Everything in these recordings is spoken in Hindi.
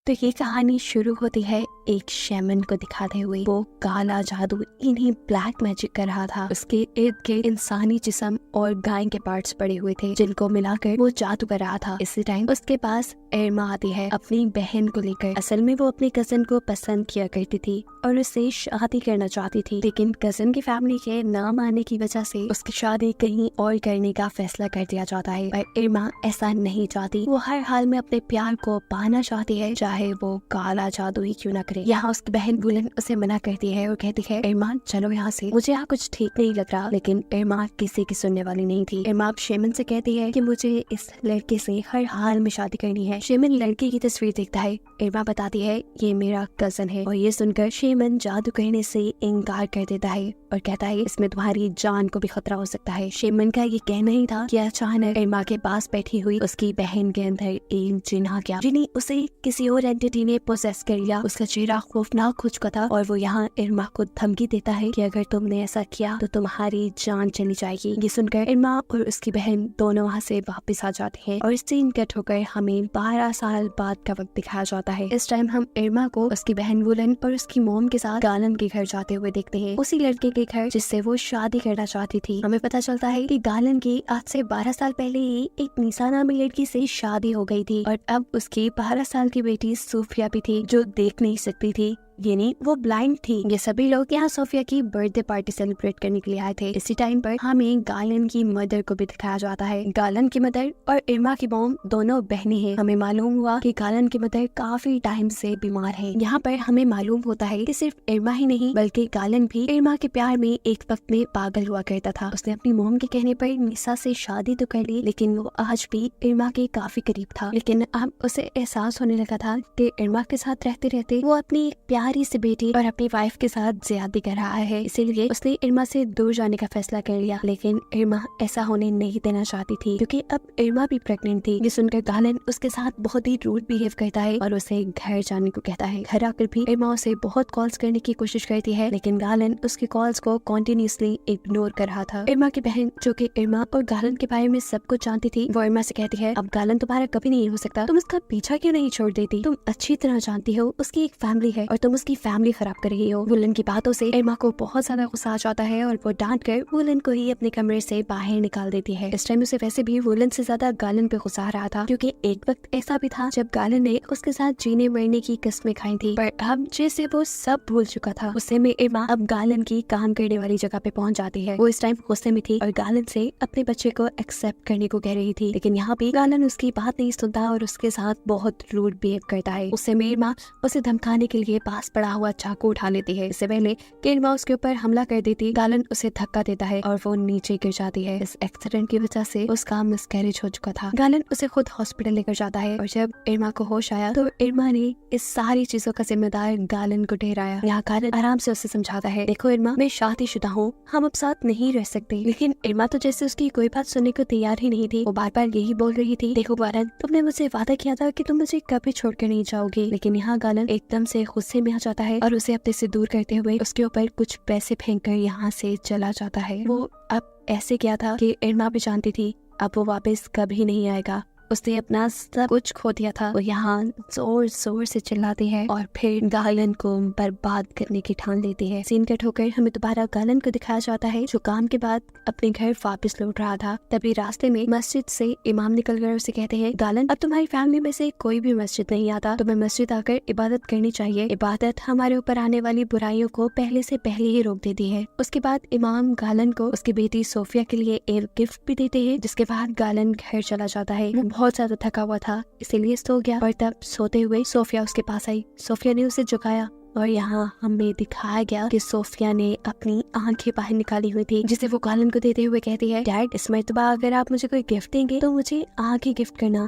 तो ये कहानी शुरू होती है एक शैमन को दिखाते हुए। वो काला जादू इन्हीं ब्लैक मैजिक कर रहा था। उसके इर्द गिर्द इंसानी जिस्म और गाय के पार्ट्स पड़े हुए थे जिनको मिलाकर वो जादू कर रहा था। इसी टाइम उसके पास इरमा आती है अपनी बहन को लेकर। असल में वो अपने कजन को पसंद किया करती थी और उससे शादी करना चाहती थी, लेकिन कजन की फैमिली के ना मानने की वजह से उसकी शादी कहीं और करने का फैसला कर दिया जाता है। पर इरमा ऐसा नहीं चाहती। वो हर हाल में अपने प्यार को पाना चाहती है, चाहे वो काला जादू ही क्यों न करे। यहाँ उसकी बहन वुलन उसे मना करती है और कहती है इरमा चलो यहाँ से, मुझे यहाँ कुछ ठीक नहीं लग रहा। लेकिन इरमा किसी की सुनने वाली नहीं थी। इरमा शेमन से कहती है कि मुझे इस लड़के से हर हाल में शादी करनी है। शेमन लड़के की तस्वीर देखता है। इरमा बताती है ये मेरा कजन है और ये सुनकर शेमन जादू करने से इनकार कर देता है और कहता है इसमें तुम्हारी जान को भी खतरा हो सकता है। शेमन का ये कहना ही था कि अचानक इरमा के पास बैठी हुई उसकी बहन के अंदर एक जिन आ गया, जिन्हें उसे किसी और एंटिटी ने पोसेस कर लिया। उसका चेहरा खौफनाक हो चुका था और वो यहाँ इरमा को धमकी देता है कि अगर तुमने ऐसा किया तो तुम्हारी जान चली जाएगी। ये सुनकर इरमा और उसकी बहन दोनों वहाँ से वापस आ जाते हैं और इस सीन कट होकर हमें 12 साल बाद का वक्त दिखाया जाता है। इस टाइम हम इरमा को उसकी बहन वुलन और उसकी मोम के साथ गालन के घर जाते हुए देखते हैं, उसी लड़के के घर जिससे वो शादी करना चाहती थी। हमें पता चलता है कि गालन की आज से 12 साल पहले ही एक निसा नामी लड़की से शादी हो गई थी और अब उसकी 12 साल की बेटी सूफिया भी थी जो देख नहीं सकती थी, यानी वो ब्लाइंड थी। ये सभी लोग यहाँ सोफिया की बर्थडे पार्टी सेलिब्रेट करने के लिए आए थे। इसी टाइम पर हमें गालन की मदर को भी दिखाया जाता है। गालन की मदर और इरमा की मॉम दोनों बहनें हैं। हमें मालूम हुआ कि गालन की मदर काफी टाइम से बीमार है। यहाँ पर हमें मालूम होता है कि सिर्फ इरमा ही नहीं बल्कि गालन भी इरमा के प्यार में एक वक्त में पागल हुआ करता था। उसने अपनी मॉम के कहने पर निसा से शादी तो कर ली, लेकिन वो आज भी इरमा के काफी करीब था। लेकिन अब उसे एहसास होने लगा था कि इरमा के साथ रहते रहते वो अपनी प्यारी से बेटी और अपनी वाइफ के साथ ज्यादती कर रहा है। इसीलिए उसने इरमा से दूर जाने का फैसला कर लिया। लेकिन इरमा ऐसा होने नहीं देना चाहती थी क्योंकि अब इरमा भी प्रेग्नेंट थी। ये सुनकर गालन उसके साथ बहुत ही रूड बिहेव करता है और उसे घर जाने को कहता है। घर आकर भी इरमा उसे बहुत कॉल्स करने की कोशिश करती है, लेकिन गालन उसकी कॉल्स को कॉन्टिन्यूसली इग्नोर कर रहा था। इरमा की बहन जो कि इरमा और गालन के बारे में सब कुछ जानती थी, वो इरमा से कहती है अब गालन तुम्हारा कभी नहीं हो सकता, तुम उसका पीछा क्यों नहीं छोड़ देती? तुम अच्छी तरह जानती हो उसकी एक फैमिली है और तुम उसकी फैमिली खराब कर रही हो। वुलन की बातों से इरमा को बहुत ज्यादा गुस्सा आ जाता है और वो डांट कर वुलन को ही अपने कमरे से बाहर निकाल देती है। इस टाइम उसे वैसे भी वुलन से ज्यादा गालन पे गुस्सा आ रहा था क्योंकि एक वक्त ऐसा भी था जब गालन ने उसके साथ जीने मरने की कस्में खाई थी, पर अब जैसे वो सब भूल चुका था। गुस्से में इरमा अब गालन की काम करने वाली जगह पे पहुंच जाती है। वो इस टाइम गुस्से में थी और गालन से अपने बच्चे को एक्सेप्ट करने को कह रही थी, लेकिन यहाँ पे गालन उसकी बात नहीं सुनता और उसके साथ बहुत रूड बिहेव करता है। उससे इरमा उसे धमकाने के लिए पास पड़ा हुआ चाकू उठा लेती है। इससे पहले कि इरमा उसके ऊपर हमला कर देती, गालन उसे धक्का देता है और वो नीचे गिर जाती है। इस एक्सीडेंट की वजह से उसका मिसकैरेज हो चुका था। गालन उसे खुद हॉस्पिटल लेकर जाता है और जब इरमा को होश आया तो इरमा ने इस सारी चीजों का जिम्मेदार गालन को ठहराया। यहाँ गालन आराम से उसे समझाता है देखो इरमा, मैं शादीशुदा हूँ, हम अब साथ नहीं रह सकते। लेकिन इरमा तो जैसे उसकी कोई बात सुनने को तैयार ही नहीं थी। वो बार बार यही बोल रही थी देखो गालन, तुमने मुझसे वादा किया था कि तुम मुझे कभी छोड़कर नहीं जाओगी। लेकिन यहाँ गालन एकदम से गुस्से में आ जाता है और उसे अपने से दूर करते हुए उसके ऊपर कुछ पैसे फेंककर यहाँ से चला जाता है। वो अब ऐसे किया था कि इरमा भी जानती थी अब वो वापस कभी नहीं आएगा। उसने अपना सब कुछ खो दिया था। वो यहाँ जोर जोर से चिल्लाती है और फिर गालन को बर्बाद करने की ठान लेती है। सीन कट होकर हमें दोबारा गालन को दिखाया जाता है जो काम के बाद अपने घर वापस लौट रहा था। तभी रास्ते में मस्जिद से इमाम निकल कर उसे कहते हैं गालन, अब तुम्हारी फैमिली में से कोई भी मस्जिद नहीं आता, तुम्हें मस्जिद आकर इबादत करनी चाहिए। इबादत हमारे ऊपर आने वाली बुराइयों को पहले से पहले ही रोक देती है। उसके बाद इमाम गालन को उसकी बेटी सोफिया के लिए एक गिफ्ट भी देते हैं, जिसके बाद गालन घर चला जाता है। बहुत ज्यादा थका हुआ था इसीलिए सो गया और तब सोते हुए सोफिया उसके पास आई। सोफिया ने उसे जगाया और यहाँ हमें दिखाया गया कि सोफिया ने अपनी आंखें बाहर निकाली हुई थी, जिसे वो गालन को देते हुए कहती है डैड, इस मर्तबा अगर आप मुझे कोई गिफ्ट देंगे तो मुझे आंखें गिफ्ट करना।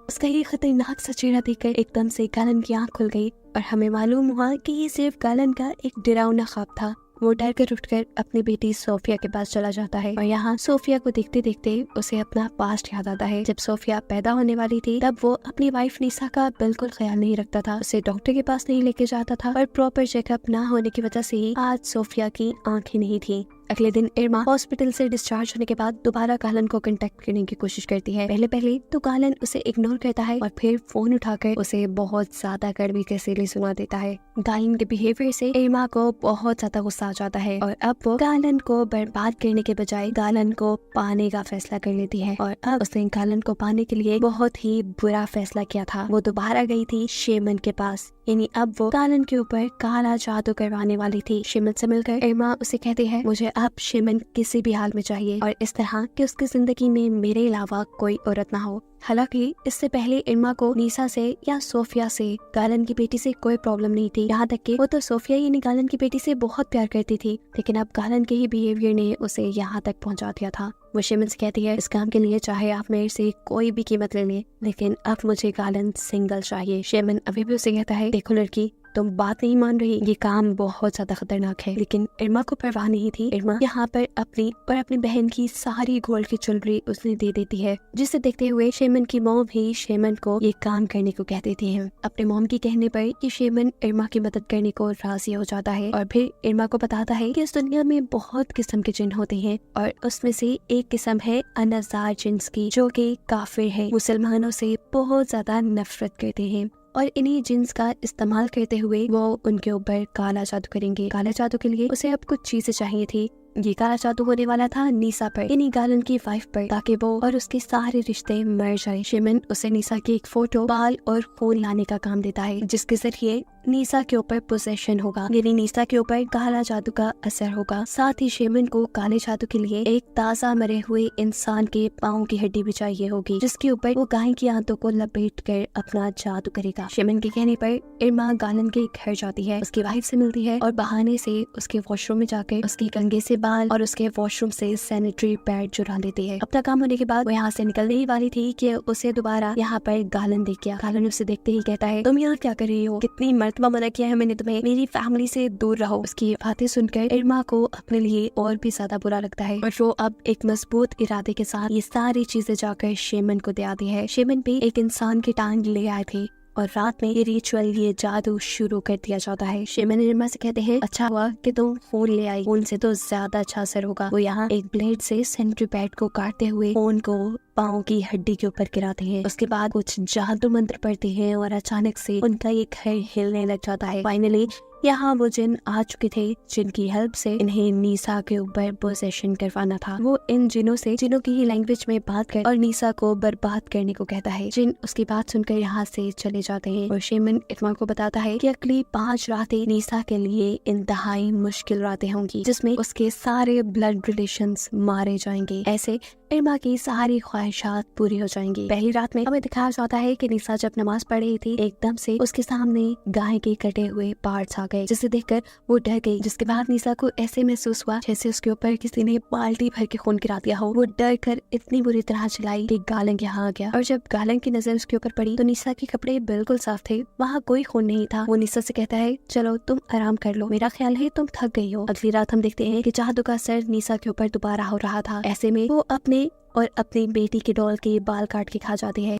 उसका ये खतरनाक सा चेहरा देखकर एकदम से गालन की आंख खुल गई और हमें मालूम हुआ कि ये सिर्फ गालन का एक डरावना ख्वाब था। वो डर कर उठकर अपनी बेटी सोफिया के पास चला जाता है और यहाँ सोफिया को देखते देखते उसे अपना पास्ट याद आता है। जब सोफिया पैदा होने वाली थी तब वो अपनी वाइफ निसा का बिल्कुल ख्याल नहीं रखता था, उसे डॉक्टर के पास नहीं लेके जाता था और प्रॉपर चेकअप ना होने की वजह से ही आज सोफिया की आंखें नहीं थी। अगले दिन इरमा हॉस्पिटल से डिस्चार्ज होने के बाद दोबारा गालन को कांटेक्ट करने की कोशिश करती है। पहले तो गालन उसे इग्नोर करता है और फिर फोन उठाकर उसे बहुत ज्यादा कड़वी कसैली सुना देता है। गालन के बिहेवियर से इरमा को बहुत ज्यादा गुस्सा आ जाता है और अब वो गालन को बर्बाद करने के बजाय गालन को पाने का फैसला कर लेती है। और अब उसने गालन को पाने के लिए बहुत ही बुरा फैसला किया था। वो दोबारा गई थी शेमन के पास, यानी अब वो गालन के ऊपर काला जादू करवाने वाली थी। शेमन से मिलकर इरमा उसे कहती है, मुझे अब शेमन किसी भी हाल में चाहिए और इस तरह कि उसकी जिंदगी में मेरे अलावा कोई औरत ना हो। हालांकि इससे पहले इरमा को नीसा से या सोफिया से, गालन की बेटी से कोई प्रॉब्लम नहीं थी। यहाँ तक कि वो तो सोफिया यानी गालन की बेटी से बहुत प्यार करती थी, लेकिन अब गालन के ही बिहेवियर ने उसे यहाँ तक पहुँचा दिया था। वो शेमन से कहती है, इस काम के लिए चाहे आप मेरे से कोई भी कीमत ले लें, लेकिन अब मुझे गालन सिंगल चाहिए। शेमन अभी भी उसे कहता है, देखो लड़की, तुम बात नहीं मान रही, ये काम बहुत ज्यादा खतरनाक है। लेकिन इरमा को परवाह नहीं थी। इरमा यहाँ पर अपनी और अपनी बहन की सारी गोल्ड की ज्वेलरी उसने दे देती है, जिसे देखते हुए शेमन की मॉम भी शेमन को ये काम करने को कह देती है। अपने मॉम के कहने पर कि शेमन इरमा की मदद करने को राजी हो जाता है और फिर इरमा को बताता है कि इस दुनिया में बहुत किस्म के जिन होते हैं और उसमें से एक किस्म है अनजार जिन्स की, जो कि काफिर है, मुसलमानों से बहुत ज्यादा नफरत करते हैं और इन्हीं जिन्स का इस्तेमाल करते हुए वो उनके ऊपर काला जादू करेंगे। काला जादू के लिए उसे अब कुछ चीजें चाहिए थी। ये काला जादू होने वाला था नीसा पर, यानी गालन की वाइफ पर, ताकि वो और उसके सारे रिश्ते मर जाए। शेमन उसे नीसा की एक फोटो, बाल और खून लाने का काम देता है, जिसके जरिए नीसा के ऊपर पोजेशन होगा, यानी नीसा के ऊपर काला जादू का असर होगा। साथ ही शेमन को काले जादू के लिए एक ताजा मरे हुए इंसान के पाँव की हड्डी भी चाहिए होगी, जिसके ऊपर वो गाय की आंतों को लपेट कर अपना जादू करेगा। शेमन के कहने पर इरमा गालन के घर जाती है, उसकी वाइफ से मिलती है और बहाने से उसके वॉशरूम में जाकर उसके कंघे से बाल और उसके वॉशरूम से सैनिटरी पैड चुरा लेती है। अपना काम होने के बाद वो यहाँ से निकलने ही वाली थी कि उसे दोबारा यहाँ पर गालन देख गया। गालन उसे देखते ही कहता है, तुम यहाँ क्या कर रही हो? कितनी मर्तबा मना किया है मैंने तुम्हें, मेरी फैमिली से दूर रहो। उसकी बातें सुनकर इरमा को अपने लिए और भी ज्यादा बुरा लगता है और वो अब एक मजबूत इरादे के साथ ये सारी चीजें जाकर शेमन को दे आती है। शेमन भी एक इंसान की टांग ले आए थे और रात में ये रिचुअल, ये जादू शुरू कर दिया जाता है। शेमन इरमा से कहते हैं, अच्छा हुआ कि तुम खून ले आई, खून से तो ज्यादा अच्छा असर होगा। वो यहाँ एक ब्लेड से सैनिटरी पैड को काटते हुए खून को पाँव की हड्डी के ऊपर गिराते हैं। उसके बाद कुछ जादू मंत्र पढ़ते हैं और अचानक से उनका ये घर हिलने लग जाता है। फाइनली यहाँ वो जिन आ चुके थे, जिनकी हेल्प से इन्हें नीसा के ऊपर पोजेशन करवाना था। वो इन जिनों से, जिनों की ही लैंग्वेज में बात कर और नीसा को बर्बाद करने को कहता है। जिन उसकी बात सुनकर यहाँ से चले जाते हैं और शेमन इरमा को बताता है कि अगली 5 रातें नीसा के लिए इंतहाई मुश्किल रातें होंगी, जिसमें उसके सारे ब्लड रिलेशंस मारे जाएंगे। ऐसे इरमा की सारी ख्वाहिशात पूरी हो जाएंगी। पहली रात में हमें दिखाया जाता है कि नीसा जब नमाज पढ़ रही थी, एकदम से उसके सामने गाय के कटे हुए पार्ट्स आ गए, जिसे देखकर वो डर गई। जिसके बाद नीसा को ऐसे महसूस हुआ जैसे उसके ऊपर किसी ने बाल्टी भर के खून गिरा दिया हो। वो डर कर इतनी बुरी तरह चिल्लाई कि गालन यहाँ आ गया और जब गालन की नजर उसके ऊपर पड़ी तो नीसा के कपड़े बिल्कुल साफ थे, वहाँ कोई खून नहीं था। वो नीसा से कहता है, चलो तुम आराम कर लो, मेरा ख्याल है तुम थक गई हो। अगली रात हम देखते हैं कि जादू का असर नीसा के ऊपर दोबारा हो रहा था। ऐसे में वो अपने और अपनी बेटी के डॉल के बाल काट के खा जाती है,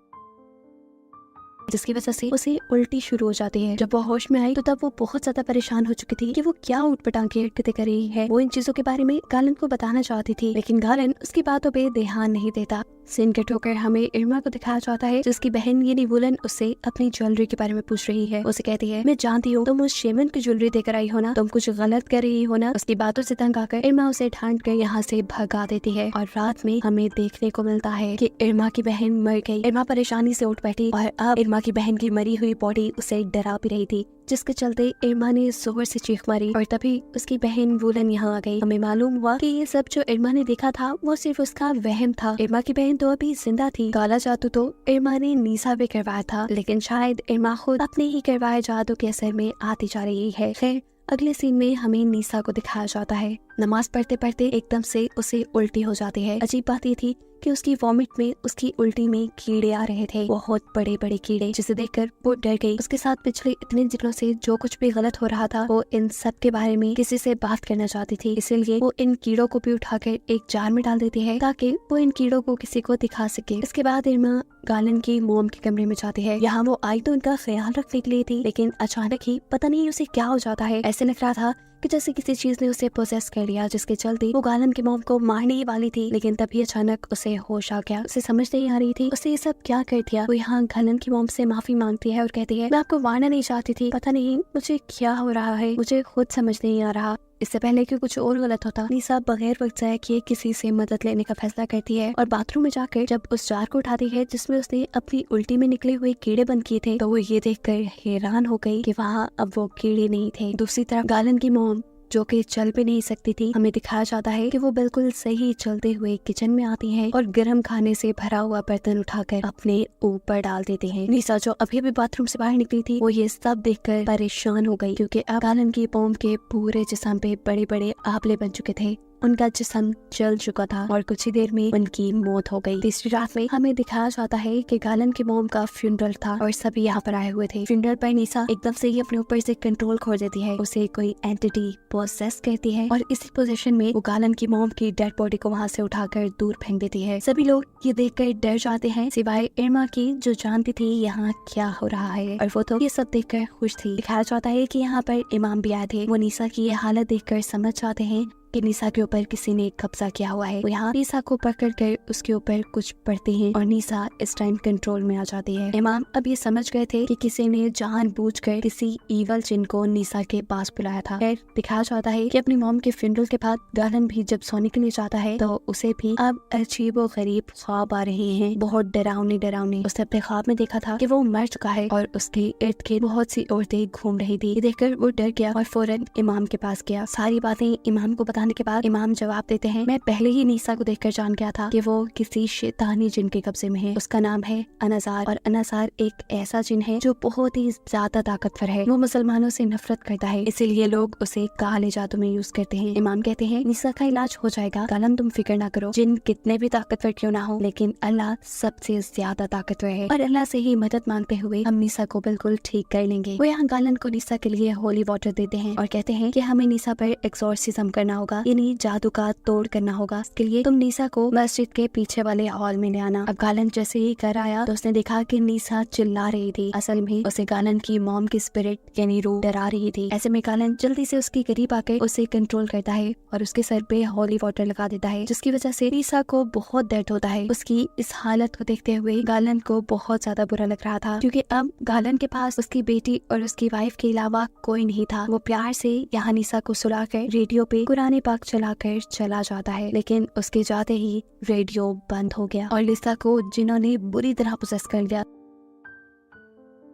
जिसकी वजह से उसे उल्टी शुरू हो जाती है। जब वो होश में आई तो तब वो बहुत ज्यादा परेशान हो चुकी थी कि वो क्या उठपटांग की हरकतें कर रही है। वो इन चीजों के बारे में गालन को बताना चाहती थी, लेकिन गालन उसकी बातों पे ध्यान नहीं देता। सीन कट होकर हमें इरमा को दिखाया जाता है, जिसकी बहन यानी वुलन उससे अपनी ज्वेलरी के बारे में पूछ रही है। उसे कहती है, मैं जानती हूँ तुम उस शेमन की ज्वेलरी देकर आई हो ना, तुम कुछ गलत कर रही हो ना। उसकी बातों से तंग आकर इरमा उसे ढांढ कर यहाँ से भगा देती है और रात में हमें देखने को मिलता है कि इरमा की बहन मर गई। इरमा परेशानी से उठ बैठी और अब इरमा की बहन की मरी हुई बॉडी उसे डरा भी रही थी, जिसके चलते इरमा ने जोर से चीख मारी और तभी उसकी बहन वुलन यहाँ आ गई। हमें मालूम हुआ कि ये सब जो इरमा ने देखा था वो सिर्फ उसका वहम था। इरमा की बहन तो अभी जिंदा थी। काला जादू तो इरमा ने नीसा पे करवाया था, लेकिन शायद इरमा खुद अपने ही करवाए जादू के असर में आती जा रही है। खैर, अगले सीन में हमें नीसा को दिखाया जाता है। नमाज पढ़ते पढ़ते एकदम से उसे उल्टी हो जाती है। अजीब बात ये थी कि उसकी वॉमिट में, उसकी उल्टी में कीड़े आ रहे थे, बहुत बड़े बड़े कीड़े, जिसे देखकर वो डर गई। उसके साथ पिछले इतने दिनों से जो कुछ भी गलत हो रहा था, वो इन सब के बारे में किसी से बात करना चाहती थी। इसीलिए वो इन कीड़ों को भी उठाकर एक जार में डाल देती है ताकि वो इन कीड़ों को किसी को दिखा सके। इसके बाद इरमा गालन की मोम के कमरे में जाती है। यहाँ वो आई तो उनका ख्याल रखने के लिए थी, लेकिन अचानक ही पता नहीं उसे क्या हो जाता है। ऐसे लग रहा था कि जैसे किसी चीज ने उसे पोजेस कर लिया, जिसके चलते वो गालन की मॉम को मारने ही वाली थी। लेकिन तभी अचानक उसे होश आ गया। उसे समझ नहीं आ रही थी उसे ये सब क्या कर दिया। वो यहाँ गालन की मॉम से माफी मांगती है और कहती है मैं आपको मारना नहीं चाहती थी, पता नहीं मुझे क्या हो रहा है, मुझे खुद समझ नहीं आ रहा। इससे पहले कि कुछ और गलत होता, निशा बगैर वक्त जाए किए किसी से मदद लेने का फैसला करती है और बाथरूम में जाकर जब उस जार को उठाती है जिसमें उसने अपनी उल्टी में निकले हुए कीड़े बंद किए थे, तो वो ये देखकर हैरान हो गई कि वहाँ अब वो कीड़े नहीं थे। दूसरी तरफ गालन की मॉम जो कि चल भी नहीं सकती थी, हमें दिखाया जाता है कि वो बिल्कुल सही चलते हुए किचन में आती है और गर्म खाने से भरा हुआ बर्तन उठाकर अपने ऊपर डाल देते हैं। निशा जो अभी भी बाथरूम से बाहर निकली थी, वो ये सब देखकर परेशान हो गई क्योंकि अब गालन की मॉम के पूरे जिस्म पे बड़े बड़े आंवले बन चुके थे। उनका जिस्म जल चुका था और कुछ ही देर में उनकी मौत हो गई। तीसरी रात में हमें दिखाया जाता है कि गालन की मॉम का फ्यूनरल था और सभी यहाँ पर आए हुए थे। फ्यूनरल पर निशा एकदम से ही अपने ऊपर से कंट्रोल खो देती है, उसे कोई एंटिटी पोसेस करती है और इसी पोजीशन में वो गालन की मॉम की डेड बॉडी को वहाँ से उठाकर दूर फेंक देती है। सभी लोग ये देखकर डर जाते हैं सिवाय इरमा की, जो जानती थी यहाँ क्या हो रहा है और वो तो ये सब देखकर खुश थी। दिखाया जाता है कि यहाँ पर इमाम भी आए थे। वो निशा की ये हालत देखकर समझ जाते हैं कि निशा के ऊपर किसी ने कब्जा किया हुआ है। वो यहाँ निशा को पकड़ कर उसके ऊपर कुछ पढ़ते हैं और निशा इस टाइम कंट्रोल में आ जाती है। इमाम अब ये समझ गए थे कि किसी ने जानबूझकर किसी ईवल जिन को निशा के पास बुलाया था। फिर दिखाया जाता है कि अपनी मॉम के फ्यूनरल के बाद गालन भी जब सोने के लिए जाता है तो उसे भी अब अजीब और गरीब ख्वाब आ रहे हैं, बहुत डरावने। उसने अपने ख्वाब में देखा था कि वो मर चुका है और उसके इर्द गिर्द बहुत सी औरतें घूम रही थी। ये देखकर वो डर गया और फौरन इमाम के पास गया। सारी बातें इमाम को बताने के बाद इमाम जवाब देते हैं मैं पहले ही निशा को देखकर जान गया था कि वो किसी शैतानी जिन के कब्जे में है। उसका नाम है अनाजार और अनाजार एक ऐसा जिन है जो बहुत ही ज्यादा ताकतवर है। वो मुसलमानों से नफरत करता है, इसीलिए लोग उसे काले जादू में यूज करते हैं। इमाम कहते हैं निशा का इलाज हो जाएगा, गालन तुम फिक्र ना करो। जिन कितने भी ताकतवर क्यों ना हो, लेकिन अल्लाह सबसे ज्यादा ताकतवर है और अल्लाह से ही मदद मांगते हुए हम निशा को बिल्कुल ठीक कर लेंगे। वो यहाँ गालन को निशा के लिए होली वाटर देते हैं और कहते हैं कि हमें निशा पर एक्सॉर्सिज्म करना होगा, यानी जादू का तोड़ करना होगा। इसके लिए तुम निशा को मस्जिद के पीछे वाले हॉल में ले आना। अब गालन जैसे ही घर आया तो उसने देखा कि निशा चिल्ला रही थी। असल में उसे गालन की मॉम की स्पिरिट यानी रूह डरा रही थी। ऐसे में गालन जल्दी से उसके करीब आकर उसे कंट्रोल करता है और उसके सर पे हॉली वाटर लगा देता है, जिसकी वजह से निशा को बहुत दर्द होता है। उसकी इस हालत को देखते हुए गालन को बहुत ज्यादा बुरा लग रहा था क्योंकि अब गालन के पास उसकी बेटी और उसकी वाइफ के अलावा कोई नहीं था। वो प्यार से यहाँ निशा को सुलाकर रेडियो पे कुरान पाक चलाकर चला जाता है, लेकिन उसके जाते ही रेडियो बंद हो गया और निशा को जिन्होंने बुरी तरह पोसेस कर लिया।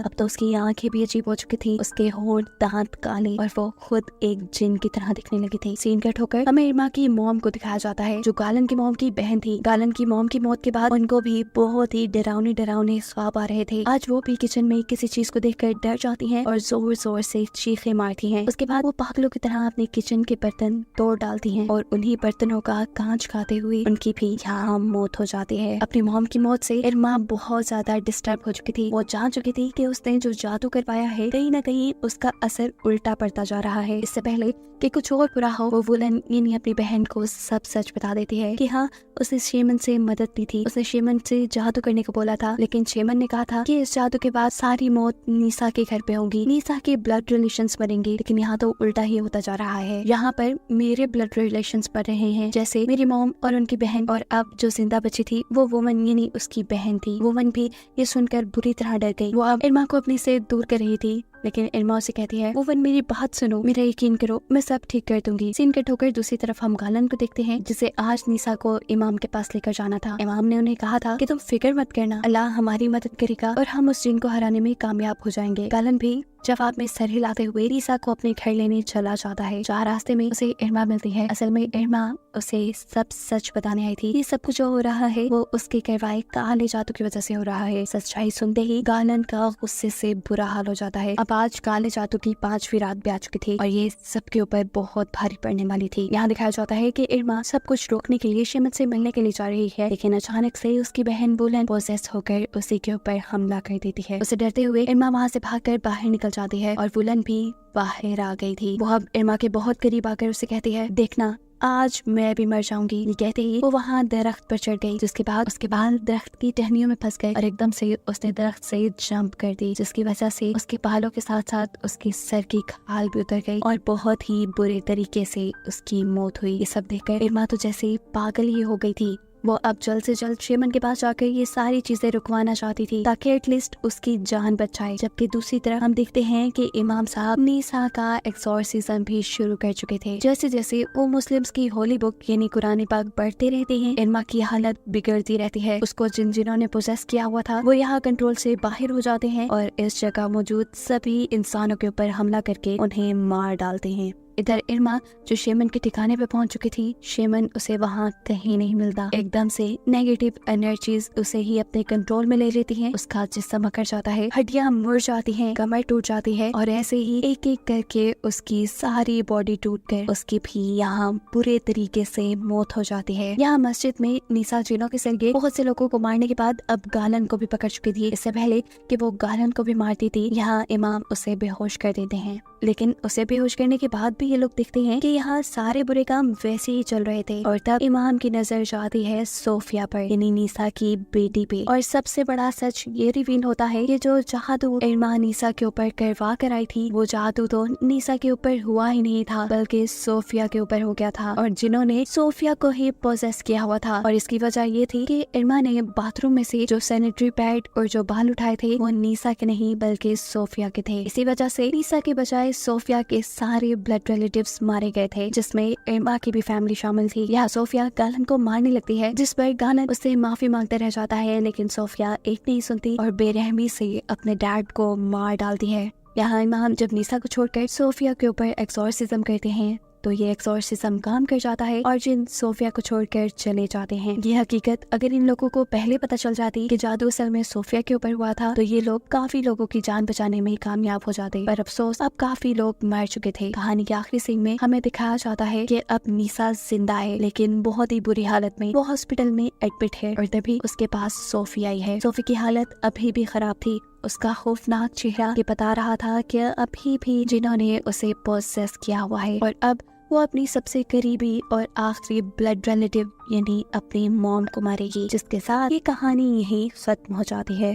अब तो उसकी आंखें भी अजीब हो चुकी थी, उसके होंठ दांत काले और वो खुद एक जिन की तरह दिखने लगी थी। सीन कट होकर हमें इरमा की मॉम को दिखाया जाता है जो गालन की मॉम की बहन थी। गालन की मॉम की मौत के बाद उनको भी बहुत ही डरावने ख्वाब आ रहे थे। आज वो भी किचन में किसी चीज को देखकर डर जाती हैं और जोर जोर से चीखें मारती हैं। उसके बाद वो पागलों की तरह अपने किचन के बर्तन तोड़ डालती हैं और उन्हीं बर्तनों का कांच खाते हुए उनकी भी यहाँ मौत हो जाती है। अपनी मॉम की मौत से इरमा बहुत ज्यादा डिस्टर्ब हो चुकी थी। वो जान चुकी थी कि उसने जो जादू करवाया है कहीं न कहीं उसका असर उल्टा पड़ता जा रहा है। इससे पहले कि कुछ और बुरा हो, वो वुलन यानी अपनी बहन को सब सच बता देती है कि हाँ उसने शेमन से मदद ली थी, उसने शेमन से जादू करने को बोला था, लेकिन शेमन ने कहा था कि इस जादू के बाद सारी मौत निशा के घर पे होगी, निशा के ब्लड रिलेशंस मरेंगे। लेकिन यहाँ तो उल्टा ही होता जा रहा है। यहाँ पर मेरे ब्लड रिलेशंस बढ़ रहे हैं, जैसे मेरी मॉम और उनकी बहन, और अब जो जिंदा बची थी वो वुमन यानी उसकी बहन थी। वुमन भी ये सुनकर बुरी तरह डर गई। वो अब इरमा को अपनी से दूर कर रही थी, लेकिन इरमा उसे कहती है वुमन मेरी बात सुनो, मेरा यकीन करो, मैं सब ठीक कर दूंगी। सीन कट होकर दूसरी तरफ हम गालन को देखते हैं जिसे आज निशा को इमाम के पास लेकर जाना था। इमाम ने उन्हें कहा था कि तुम फिक्र मत करना, अल्लाह हमारी मदद करेगा और हम उस जिन को हराने में कामयाब हो जाएंगे। गालन भी जवाब में सर हिलाते हुए निशा को अपने घर लेने चला जाता है। जहाँ रास्ते में उसे इरमा मिलती है। असल में इरमा उसे सब सच बताने आई थी। ये सब कुछ जो हो रहा है वो उसके करवाए काले जादू की वजह से हो रहा है। सच्चाई सुनते ही गालन का गुस्से से बुरा हाल हो जाता है। अब आज काले जादू की 5वीं रात भी आ चुकी थी और ये सबके ऊपर बहुत भारी पड़ने वाली थी। यहाँ दिखाया जाता है कि इरमा सब कुछ रोकने के लिए शेमन से मिलने के लिए जा रही है, लेकिन अचानक से उसकी बहन वुलन पोसेस होकर उसी के ऊपर हमला कर देती है। उसे डरते हुए इरमा वहाँ से भागकर बाहर निकल जाती है और वुलन भी बाहर आ गई थी। वो अब इरमा के बहुत करीब आकर उसे कहती है देखना आज मैं भी मर जाऊंगी। ये कहते ही वो वहाँ दरख्त पर चढ़ गई, जिसके बाद उसके बाल दरख्त की टहनियों में फंस गए और एकदम से उसने दरख्त से जंप कर दी, जिसकी वजह से उसके बालों के साथ साथ उसके सर की खाल भी उतर गई और बहुत ही बुरे तरीके से उसकी मौत हुई। ये सब देखकर इरमा तो जैसे पागल ही हो गई थी। वो अब जल्द से जल्द शेमन के पास जाकर ये सारी चीजें रुकवाना चाहती थी ताकि एटलीस्ट उसकी जान बच जाए। जबकि दूसरी तरफ हम देखते हैं कि इमाम साहब नीसा का एक्सॉर्सिज्म भी शुरू कर चुके थे। जैसे जैसे वो मुस्लिम्स की होली बुक यानी कुरान पाक पढ़ते रहते हैं, इरमा की हालत बिगड़ती रहती है। उसको जिन्होंने पोजेस किया हुआ था वो यहाँ कंट्रोल से बाहर हो जाते हैं और इस जगह मौजूद सभी इंसानों के ऊपर हमला करके उन्हें मार डालते हैं। इधर इरमा जो शेमन के ठिकाने पे पहुंच चुकी थी, शेमन उसे वहाँ कहीं नहीं मिलता। एकदम से नेगेटिव एनर्जीज उसे ही अपने कंट्रोल में ले लेती हैं। उसका जिस्म अकड़ जाता है, हड्डियां मुड़ जाती हैं, कमर टूट जाती है और ऐसे ही एक एक करके उसकी सारी बॉडी टूटकर उसकी भी यहाँ बुरे तरीके से मौत हो जाती है। यहाँ मस्जिद में नीसा जिनों के जरिए बहुत से लोगों को मारने के बाद अब गालन को भी पकड़ चुकी थी। इससे पहले कि वो गालन को भी मारती थी, यहाँ इमाम उसे बेहोश कर देते हैं। लेकिन उसे बेहोश करने के बाद भी ये लोग देखते हैं कि यहाँ सारे बुरे काम वैसे ही चल रहे थे और तब इमाम की नजर जाती है सोफिया पर यानी नीसा की बेटी पे। और सबसे बड़ा सच ये रिवील होता है कि जो जादू इरमा नीसा के ऊपर करवा कर आई थी वो जादू तो नीसा के ऊपर हुआ ही नहीं था बल्कि सोफिया के ऊपर हो गया था और जिन्होंने सोफिया को ही पोजेस किया हुआ था। और इसकी वजह ये थी कि इरमा ने बाथरूम में से जो सैनिटरी पैड और जो बाल उठाए थे वो नीसा के नहीं बल्कि सोफिया के थे। इसी वजह से नीसा के बजाय सोफिया के सारे ब्लड रिलेटिव्स मारे गए थे, जिसमें इरमा की भी फैमिली शामिल थी। यहाँ सोफिया गालन को मारने लगती है, जिस पर गालन उससे माफी मांगते रह जाता है, लेकिन सोफिया एक नहीं सुनती और बेरहमी से अपने डैड को मार डालती है। यहाँ इमाम जब नीसा को छोड़कर सोफिया के ऊपर एक्सॉर्सिज्म करते हैं तो ये एक्सॉर्सिज्म काम कर जाता है और जिन सोफिया को छोड़कर चले जाते हैं। ये हकीकत अगर इन लोगों को पहले पता चल जाती कि जादू असल में सोफिया के ऊपर हुआ था तो ये लोग काफी लोगों की जान बचाने में कामयाब हो जाते, पर अफसोस अब काफी लोग मर चुके थे। कहानी के आखिरी सीन में हमें दिखाया जाता है कि अब नीसा जिंदा है लेकिन बहुत ही बुरी हालत में। वो हॉस्पिटल में एडमिट है और तभी उसके पास सोफी आई है। सोफी की हालत अभी भी खराब थी। उसका खौफनाक चेहरा ये बता रहा था कि अभी भी जिन्होंने उसे पोसेस किया हुआ है और अब वो अपनी सबसे करीबी और आखिरी ब्लड रिलेटिव यानी अपनी मॉम को मारेगी, जिसके साथ ये कहानी यही खत्म हो जाती है।